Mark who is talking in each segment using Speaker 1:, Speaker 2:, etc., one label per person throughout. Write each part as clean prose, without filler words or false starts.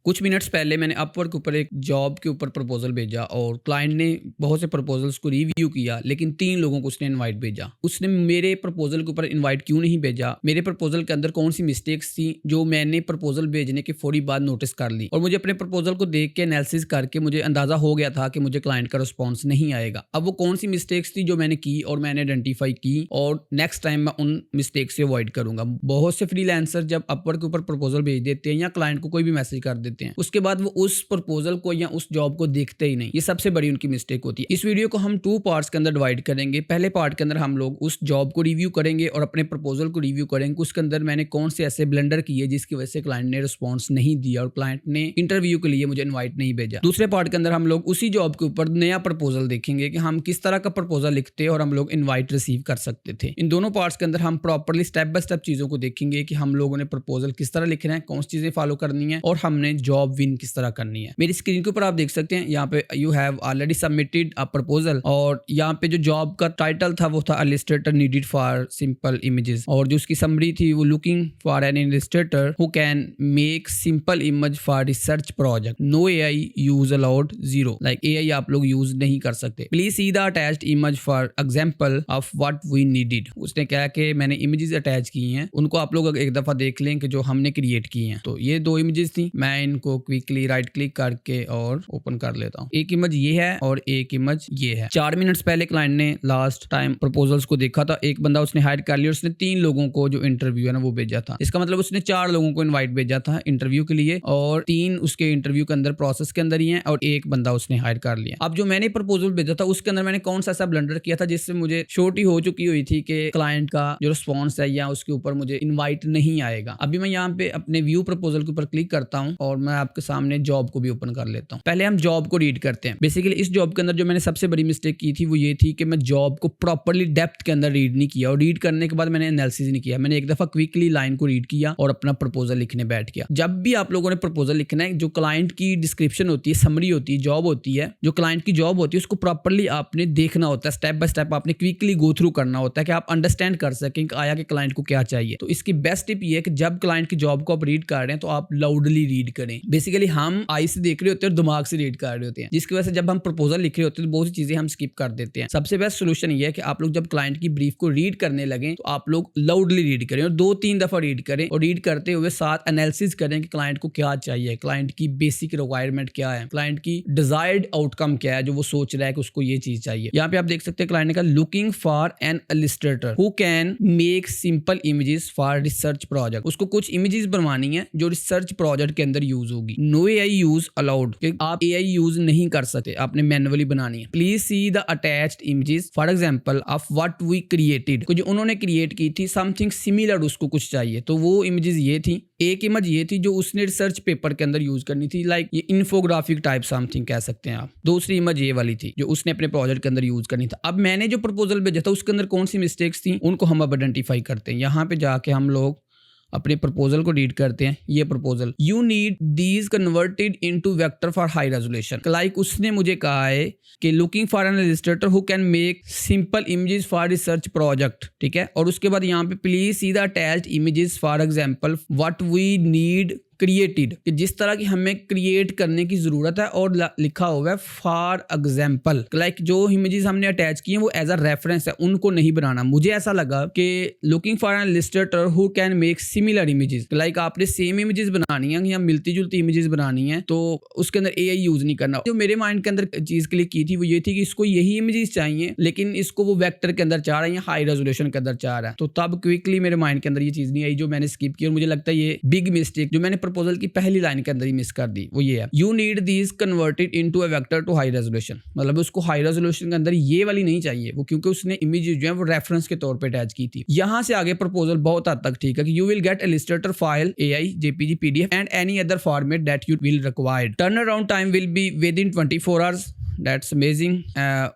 Speaker 1: कुछ मिनट्स पहले मैंने अपवर्क के ऊपर एक जॉब के ऊपर प्रपोजल भेजा और क्लाइंट ने बहुत से प्रपोजल्स को रिव्यू किया, लेकिन 3 लोगों को उसने इनवाइट भेजा। उसने मेरे प्रपोजल के ऊपर इनवाइट क्यों नहीं भेजा, मेरे प्रपोजल के अंदर कौन सी मिस्टेक्स थी जो मैंने प्रपोजल भेजने के फौरी बाद नोटिस कर ली, और मुझे अपने प्रपोजल को देख के एनालिसिस करके मुझे अंदाजा हो गया था कि मुझे क्लाइंट का रिस्पॉन्स नहीं आएगा। अब वो कौन सी मिस्टेक्स थी जो मैंने की और मैंने आइडेंटिफाई की, और नेक्स्ट टाइम मैं उन मिस्टेक से अवॉइड करूंगा। बहुत से फ्रीलांसर जब अपवर्क के ऊपर प्रपोजल भेज देते हैं या क्लाइंट को कोई भी मैसेज कर देते हैं, उसके बाद वो उस प्रपोजल को या उस जॉब को देखते ही नहीं। ये सबसे बड़ी उनकी मिस्टेक होती है। इस वीडियो को हम 2 पार्ट्स के अंदर डिवाइड करेंगे। पहले पार्ट के अंदर हम लोग उस जॉब को रिव्यू करेंगे और अपने प्रपोजल को रिव्यू करेंगे, उसके अंदर मैंने कौन से ऐसे ब्लंडर किए जिसकी वजह से क्लाइंट ने रिस्पॉन्स नहीं दिया और क्लाइंट ने इंटरव्यू के लिए मुझे इन्वाइट नहीं भेजा। दूसरे पार्ट के अंदर हम लोग उसी जॉब के ऊपर नया प्रपोजल देखेंगे कि हम किस तरह का प्रपोजल लिखते और हम लोग इन्वाइट रिसीव कर सकते थे। इन दोनों पार्ट्स के अंदर हम प्रॉपर्ली स्टेप बाय स्टेप चीजों को देखेंगे कि हम लोगों ने प्रपोजल किस तरह लिखना है, कौन सी चीजें फॉलो करनी है और हमने जॉब विन किस तरह करनी है। मेरी स्क्रीन के ऊपर आप देख सकते हैं, यहाँ पे you have already submitted a proposal, और यहाँ पे जो जॉब का टाइटल था वो था illustrator needed for simple images, और जो उसकी समरी थी वो looking for an illustrator who can make simple image for research project, no AI use allowed, 0, like AI आप लोग यूज नहीं कर सकते। Please see the attached image for example of what we needed. उसने कहा कि मैंने इमेजेस अटैच की हैं, उनको आप लोग एक दफा देख लें कि जो हमने क्रिएट की हैं। तो ये 2 इमेजेस थी, मैं इनको क्विकली राइट क्लिक करके और ओपन कर लेता हूँ। एक इमेज ये है और एक इमेज ये है। 4 मिनट्स पहले क्लाइंट ने लास्ट टाइम प्रपोजल्स को देखा था। एक बंदा उसने हायर कर लिया, उसने 3 लोगों को जो इंटरव्यू है ना वो भेजा था। इसका मतलब उसने 4 लोगों को इनवाइट भेजा था इंटरव्यू के लिए, और 3 उसके इंटरव्यू के अंदर प्रोसेस के अंदर ही है और एक बंदा उसने हायर कर लिया। अब जो मैंने प्रपोजल भेजा था उसके अंदर मैंने कौन सा ऐसा ब्लंडर किया था जिससे मुझे छोटी हो चुकी हुई थी कि क्लाइंट का जो रिस्पॉन्स है या उसके ऊपर मुझे इनवाइट नहीं आएगा। अभी मैं यहाँ पे अपने व्यू प्रपोजल के ऊपर क्लिक करता हूँ और मैं आपके सामने जॉब को भी ओपन कर लेता हूँ। पहले हम जॉब को रीड करते हैं। बेसिकली इस जॉब के अंदर जो मैंने सबसे बड़ी मिस्टेक की थी वो ये थी कि मैं जॉब को प्रॉपर्ली डेप्थ के अंदर रीड नहीं किया, और रीड करने के बाद मैंने एनालिसिस नहीं किया। मैंने एक दफा क्विकली लाइन को रीड किया और अपना प्रपोजल लिखने बैठ गया। जब भी आप लोगों ने प्रपोजल लिखना है, जो क्लाइंट की डिस्क्रिप्शन होती है, समरी होती है, जॉब होती है, जो क्लाइंट की जॉब होती है, उसको प्रॉपर्ली आपने देखना होता है। स्टेप बाय स्टेप आपने क्विकली गो थ्रू करना होता है कि आप अंडरस्टैंड कर सकें कि आया कि क्लाइंट को क्या चाहिए। तो इसकी बेस्ट टिप ये है कि जब क्लाइंट की जॉब को आप रीड कर रहे हैं तो आप लाउडली रीड करें। बेसिकली हम आई से देख रहे होते हैं और दिमाग से रीड कर रहे होते हैं, जिसकी वजह से जब हम प्रपोजल लिख रहे होते हैं तो बहुत सी चीजें हम स्किप कर देते हैं। सबसे बेस्ट सोल्यूशन ये है कि आप लोग जब क्लाइंट की ब्रीफ को रीड करने लगे तो आप लोग लाउडली रीड करें और 2-3 दफा रीड करें, और रीड करते हुए साथ एनालिसिस करें कि क्लाइंट को क्या चाहिए, क्लाइंट की बेसिक रिक्वायरमेंट क्या है, क्लाइंट की डिजायर्ड आउटकम क्या है जो वो सोच रहा है कि उसको ये चीज चाहिए। यहाँ पे आप देख सकते हैं क्लाइंट ने कहा looking for an illustrator who can make simple images for research project. उसको कुछ इमेजेस बनवानी है जो रिसर्च प्रोजेक्ट के अंदर यूज होगी। नो एआई यूज अलाउड, आप एआई यूज नहीं कर सकते, आपने मैन्युअली बनानी है। Please see the attached images for example of what we created, जो उन्होंने क्रिएट की थी समथिंग सिमिलर उसको कुछ चाहिए। तो वो इमेजेस ये थी। एक इमेज ये थी जो उसने रिसर्च पेपर के अंदर यूज करनी थी, लाइक ये इन्फोग्राफिक टाइप समथिंग कह सकते हैं आप। दूसरी इमेज ये वाली थी जो उसने अपने प्रोजेक्ट के अंदर यूज करनी था। अब मैंने जो प्रपोजल भेजा था उसके अंदर कौन सी मिस्टेक्स थी उनको हम अब आइडेंटिफाई करते हैं। यहाँ पे जाके हम लोग अपने प्रपोजल को रीड करते हैं। ये proposal you need these converted into vector for high resolution, like उसने मुझे कहा है कि looking for an illustrator who can make simple images for research project, ठीक है। और उसके बाद यहाँ पे please see the attached images for example what we need created, कि जिस तरह की हमें क्रिएट करने की जरूरत है, और लिखा हुआ है फॉर एग्जांपल, लाइक जो इमेजेस हमने अटैच की हैं वो एज अ रेफरेंस है, उनको नहीं बनाना। मुझे ऐसा लगा कि looking for an illustrator who can make similar images, like आपने सेम इमेजेस बनानी है या मिलती जुलती इमेजेस बनानी है, तो उसके अंदर एआई यूज नहीं करना। जो मेरे माइंड के अंदर चीज क्लिक की थी वो ये थी कि इसको यही इमेजेस चाहिए, लेकिन इसको वो वेक्टर के अंदर चाह रहा है या हाई रेजोल्यूशन के अंदर चाह रहा है। तो तब क्विकली मेरे माइंड के अंदर ये चीज नहीं आई जो मैंने स्किप की, और मुझे लगता है ये बिग मिस्टेक जो मैंने प्रपोजल की पहली लाइन के अंदर ही मिस कर दी वो ये है, you need these converted into a vector to high resolution. मतलब उसको हाई रेजोल्यूशन के अंदर ये वाली नहीं चाहिए वो, क्योंकि उसने इमेज जो है वो रेफरेंस के तौर पे अटैच की थी। यहां से आगे प्रपोजल बहुत हद तक ठीक है कि you will get Illustrator file AI, JPG, PDF and any other format that you will required. Turn around time will be within 24 hours. that's amazing.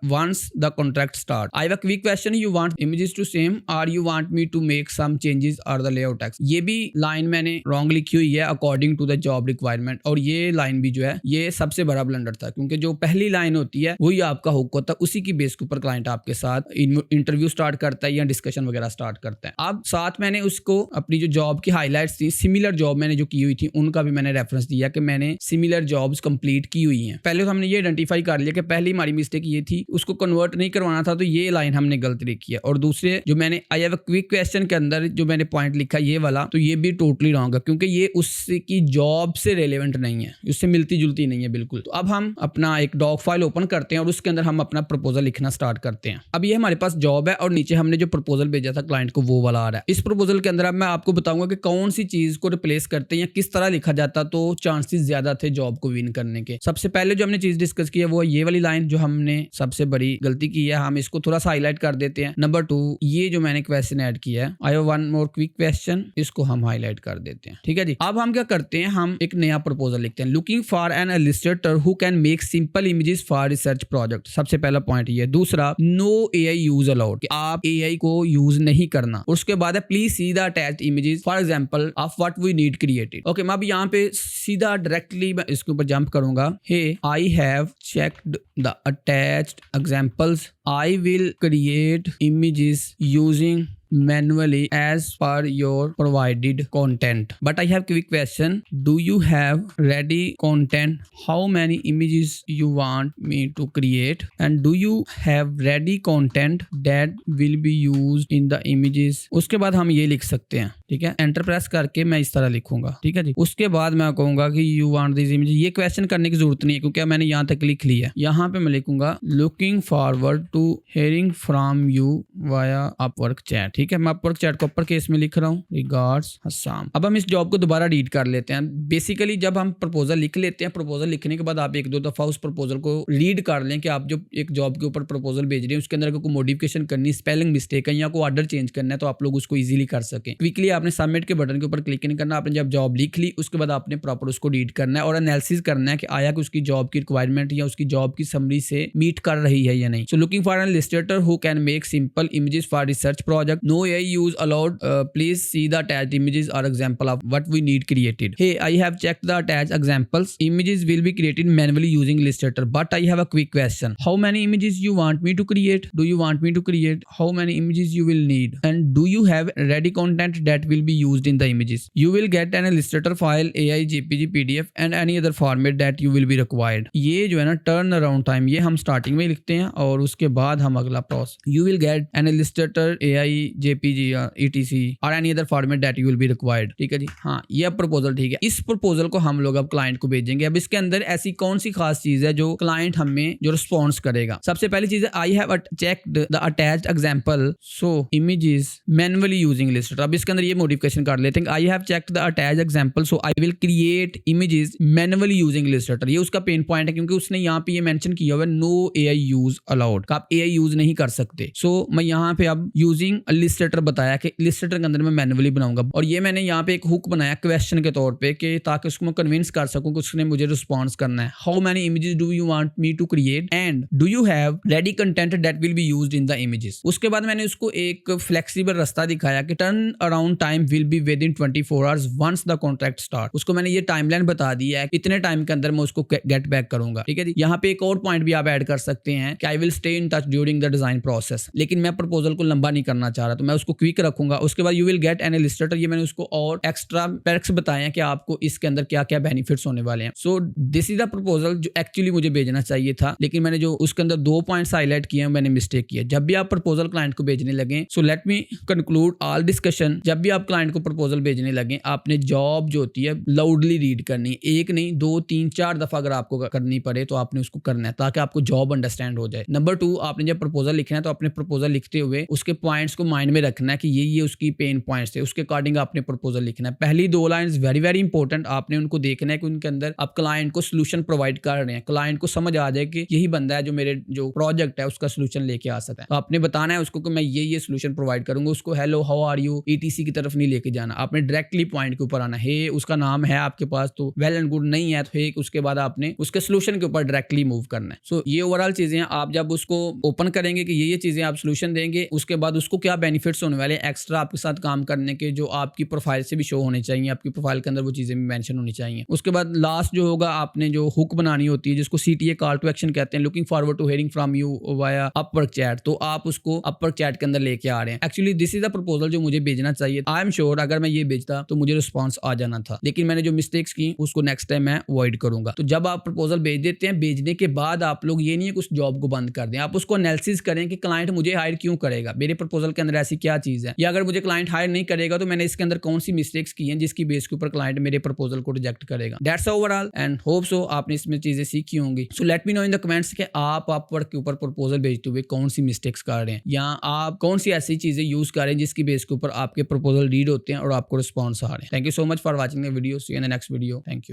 Speaker 1: Once the contract start, I have a quick question. You want images to same or you want me to make some changes or the layout text? ये भी line मैंने wrong लिखी हुई है according to the job requirement, और ये line भी जो है ये सबसे बड़ा ब्लंडर था, क्योंकि जो पहली लाइन होती है वही आपका हुक होता है, उसी की बेस के ऊपर क्लाइंट आपके साथ इंटरव्यू स्टार्ट करता है या डिस्कशन वगैरह स्टार्ट करता है। अब साथ मैंने उसको अपनी जो जॉब की हाईलाइट्स थी, सिमिलर जॉब मैंने जो की हुई थी उनका भी मैंने रेफरेंस दिया कि मैंने सिमिलर जॉब्स कंप्लीट की हुई हैं। पहले तो हमने ये आइडेंटिफाई कर लिया कि पहली हमारी मिस्टेक ये थी, उसको कन्वर्ट नहीं करवाना था, तो ये लाइन हमने गलत लिखी है। और दूसरे जो मैंने I have a quick question के अंदर जो मैंने पॉइंट लिखा ये वाला, तो ये भी टोटली रॉन्ग है, क्योंकि ये उसकी जॉब से रेलेवेंट नहीं है, उससे मिलती जुलती नहीं है बिल्कुल। तो अब हम अपना एक डॉक फाइल ओपन करते हैं और उसके अंदर हम अपना प्रपोजल लिखना स्टार्ट करते हैं। अब ये हमारे पास जॉब है और नीचे हमने जो प्रपोजल भेजा था क्लाइंट को वो वाला आ रहा है। इस प्रपोजल के अंदर अब मैं आपको बताऊंगा कि कौन सी चीज को रिप्लेस करते हैं या किस तरह लिखा जाता तो चांसेस ज्यादा थे जॉब को विन करने के। सबसे पहले जो हमने चीज डिस्कस की है वो ये वाली लाइन जो हमने सबसे बड़ी गलती की है, हम इसको थोड़ा सा हाईलाइट कर देते हैं। नंबर 2, ये जो मैंने क्वेश्चन ऐड किया है, I have one more quick question, इसको हम हाईलाइट कर देते हैं। ठीक है जी। अब हम क्या करते हैं, हम एक नया प्रपोजल लिखते हैं, looking for an illustrator who can make simple images for research project. सबसे पहला पॉइंट ये। दूसरा, नो एआई यूज अलाउड, आप एआई को यूज नहीं करना। और उसके बाद है please see the attached images for example of what we need created. Okay, मैं अब यहाँ पे सीधा डायरेक्टली मैं इसके ऊपर जंप करूंगा। Hey I have checked the attached examples, I will create images using manually as per your provided content, but I have quick question, do you have ready content, how many images you want me to create, and do you have ready content that will be used in the images। उसके बाद हम ये लिख सकते हैं, ठीक है, enter press करके मैं इस तरह लिखूंगा। ठीक है जी। उसके बाद मैं कहूंगा कि यू वांट दिस इमेज, ये क्वेश्चन करने की जरूरत नहीं है क्योंकि मैंने यहाँ तक लिख लिया है। यहाँ पे मैं लिखूंगा looking forward to hearing from you via Upwork chat. ठीक है, मैं अपवर्क चैट को अपर केस में लिख रहा हूँ, रिगार्ड्स हसाम। अब हम इस जॉब को दोबारा रीड कर लेते हैं। बेसिकली जब हम प्रपोजल लिख लेते हैं, प्रपोजल लिखने के बाद आप एक दो दफा उस प्रपोजल को रीड कर लें कि आप जो एक जॉब के ऊपर प्रपोजल भेज रहे हैं उसके अंदर कोई मॉडिफिकेशन करनी, स्पेलिंग मिस्टेक है या कोई ऑर्डर चेंज करना है, तो आप लोग उसको इजीली कर सकें। क्विकली आपने सबमिट के बटन के ऊपर क्लिक नहीं करना, आपने जब जॉब लिख ली उसके बाद आपने प्रॉपर उसको रीड करना है और एनालिसिस करना है कि आया कि उसकी जॉब की रिक्वायरमेंट या उसकी जॉब की समरी से मीट कर रही है या नहीं। So looking for an illustrator who can make simple images for research project, no AI use allowed, please see the attached images or example of what we need created. Hey, I have checked the attached examples. Images will be created manually using Illustrator, but I have a quick question. How many images you want me to create? Do you want me to create? How many images you will need? And do you have ready content that will be used in the images? You will get an Illustrator file, AI, JPG, PDF and any other format that you will be required. ये जो है ना turn around time, ये हम starting में लिखते हैं और उसके बाद हम अगला process, you will get an Illustrator, AI, JPG, ETC और any other format that you will be required. ठीक है जी। हाँ, ये प्रपोजल ठीक है। इस प्रपोजल को हम लोग अब क्लाइंट को भेजेंगे। अब इसके अंदर ऐसी कौन सी खास चीज है जो क्लाइंट हमें जो रिस्पॉन्स करेगा। सबसे पहली चीज है आई have checked the attached example so images manually using Illustrator. अब इसके अंदर ये मॉडिफिकेशन कर लेते हैं, आई have checked the attached example so I will create images manually using Illustrator. ये उसका पेन पॉइंट है क्योंकि उसने यहाँ पे ये मेंशन किया हुआ है नो एआई यूज अलाउड, आप एआई यूज नहीं कर सकते। सो मैं यहाँ पे अब यूजिंग इलस्ट्रेटर बताया कि इलस्ट्रेटर के अंदर मैं मैनुअली बनाऊंगा और ये मैंने यहाँ पे एक हुक बनाया क्वेश्चन के तौर पे कि ताकि उसको मैं कन्विंस कर सकूं कि उसने मुझे रिस्पॉन्स करना है। How many images do you want me to create and do you have ready content that will be used in the images. उसके बाद मैंने उसको एक फ्लेक्सिबल रास्ता दिखाया कि turn around time will be within 24 hours once the contract start. उसको मैंने ये टाइमलाइन बता दी है, इतने टाइम के अंदर मैं उसको गेट बैक करूंगा। ठीक है जी। यहाँ पे एक और पॉइंट भी आप ऐड कर सकते हैं कि I will stay in touch during the design process, लेकिन मैं प्रपोजल को लंबा नहीं करना चाह रहा तो मैं उसको क्विक रखूंगा। उसके बाद you will get an Illustrator, ये मैंने उसको और एक्स्ट्रा perks बताए हैं कि आपको इसके अंदर क्या क्या बेनिफिट्स होने वाले हैं। So this is the proposal जो एक्चुअली मुझे भेजना चाहिए था, लेकिन मैंने जो उसके अंदर 2 पॉइंट्स हाईलाइट किए हैं मैंने मिस्टेक किया। जब भी आप प्रपोजल क्लाइंट को भेजने लगे, so let me conclude all discussion, जब भी आप क्लाइंट को प्रपोजल भेजने लगे आपने जॉब जो होती है लाउडली रीड करनी है, एक नहीं 2 3 4 दफा अगर आपको करनी पड़े तो आपने उसको करना है ताकि आपको जॉब अंडरस्टैंड हो जाए। नंबर 2, आपने जब प्रपोजल लिखना है तो अपने प्रपोजल लिखते हुए उसके पॉइंट्स को माइंड में रखना है कि ये उसकी पेन पॉइंट्स थे, उसके अकॉर्डिंग आपने प्रपोजल लिखना है। पहली 2 लाइंस वेरी वेरी इंपॉर्टेंट, आपने उनको देखना है कि उनके अंदर आप क्लाइंट को सोल्यूशन प्रोवाइड कर रहे हैं, क्लाइंट को समझ आ जाए कि यही बंदा है जो मेरे जो प्रोजेक्ट है उसका सोल्यूशन लेके आ सकता है। तो आपने बताना है उसको कि मैं ये सोल्यूशन प्रोवाइड करूंगा, उसको hello how are you ETC की तरफ नहीं लेके जाना, आपने डायरेक्टली पॉइंट के ऊपर आना है। उसका नाम है आपके पास तो वेल एंड गुड, नहीं है तो है, उसके बाद आपने उसके सोल्यूशन के ऊपर डायरेक्टली मूव करना है। सो ये ओवरऑल चीजें हैं। आप जब उसको ओपन करेंगे कि ये चीजें आप सोल्यूशन देंगे, उसके बाद उसको क्या बेनिफिट्स होने वाले एक्स्ट्रा आपके साथ काम करने के, जो आपकी प्रोफाइल से भी शो होने चाहिए, आपकी प्रोफाइल के अंदर वो चीजें भी मेंशन होनी चाहिए। उसके बाद लास्ट जो होगा, आपने जो हुक बनानी होती है जिसको CTA कॉल टू एक्शन कहते हैं, looking forward to hearing from you via Upwork chat, तो आप उसको अपवर्क चैट के अंदर लेके आ रहे हैं। Actually this is the proposal जो मुझे भेजना चाहिए। आई एम श्योर अगर मैं ये भेजता तो मुझे रिस्पॉन्स आ जाना था, लेकिन मैंने जो मिस्टेक्स की उसको नेक्स्ट टाइम मैं अवॉइड करूंगा। तो जब आप प्रपोजल भेज देते हैं, भेजने के बाद आप लोग ये नहीं है कि उस जॉब को बंद कर दें, आप उसको एनालिसिस करें कि क्लाइंट मुझे हायर क्यों करेगा, मेरे प्रपोजल के अंदर ऐसी क्या चीज है, या अगर मुझे क्लाइंट हायर नहीं करेगा तो मैंने इसके अंदर कौन सी मिस्टेक्स की हैं जिसकी बेस के ऊपर क्लाइंट मेरे प्रपोजल को रिजेक्ट करेगा। That's overall and hope so आपने इसमें चीजें सीखी होंगी। So let me know in the comments कि आप अपवर्क के ऊपर प्रपोजल भेजते हुए कौन सी मिस्टेक्स कर रहे हैं, या आप कौन सी ऐसी चीजें यूज कर रहे हैं जिसकी बेस के ऊपर आपके प्रपोजल रीड होते हैं और आपको रिस्पॉन्स आ रहे हैं। Thank you so much for watching the video. See you in the next video. Thank you.